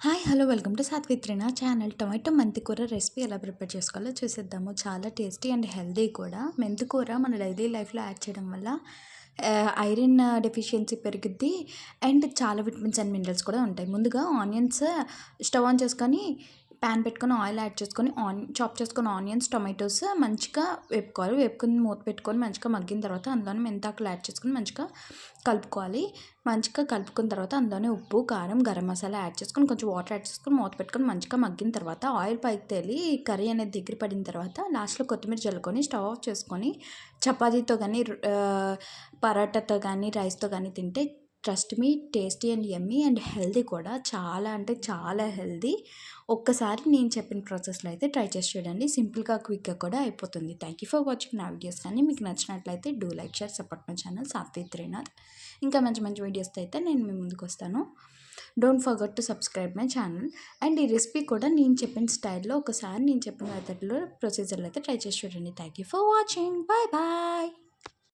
Hi hello welcome to సాత్విత్రి నా channel. Tomato మెంతికూర recipe ఎలా ప్రిపేర్ చేసుకోవాలో చూసేద్దాము. చాలా టేస్టీ అండ్ హెల్దీ కూడా. మెంతికూర మన డైలీ లైఫ్లో యాడ్ చేయడం వల్ల ఐరన్ డెఫిషియన్సీ పెరుగుద్ది అండ్ చాలా విటమిన్స్ అండ్ మినరల్స్ కూడా ఉంటాయి. ముందుగా ఆనియన్స్ స్టవ్ ఆన్ చేసుకొని ప్యాన్ పెట్టుకొని ఆయిల్ యాడ్ చేసుకొని చాప్ చేసుకొని ఆనియన్స్ టొమాటోస్ మంచిగా వేపుకోవాలి. వేపుకుని మూత పెట్టుకొని మంచిగా మగ్గిన తర్వాత అందులోనే మెంతాకులు యాడ్ చేసుకొని మంచిగా కలుపుకోవాలి. మంచిగా కలుపుకున్న తర్వాత అందులోనే ఉప్పు కారం గరం మసాలా యాడ్ చేసుకొని కొంచెం వాటర్ యాడ్ చేసుకొని మూత పెట్టుకొని మంచిగా మగ్గిన తర్వాత ఆయిల్ పైకి తేలి కర్రీ అనేది దగ్గర పడిన తర్వాత లాస్ట్లో కొత్తిమీర జల్లుకొని స్టవ్ ఆఫ్ చేసుకొని చపాతీతో కానీ పరాటాతో కానీ రైస్తో కానీ తింటే trust me tasty and yummy and healthy కూడా. చాలా అంటే చాలా హెల్దీ. ఒక్కసారి నేను చెప్పిన ప్రాసెస్లో అయితే ట్రై చేసి చూడండి. సింపుల్గా క్విక్గా కూడా అయిపోతుంది. థ్యాంక్ యూ ఫర్ వాచింగ్ నా వీడియోస్. కానీ మీకు నచ్చినట్లయితే do like share support my channel Satvitrinath. ఇంకా మంచి మంచి వీడియోస్తో అయితే నేను మీ ముందుకు వస్తాను. Don't forget to subscribe my channel. And ఈ రెసిపీ కూడా నేను చెప్పిన స్టైల్లో ఒకసారి నేను చెప్పిన మెథడ్లో ప్రొసీజర్లో అయితే ట్రై చేసి చూడండి. Thank you for watching. Bye bye.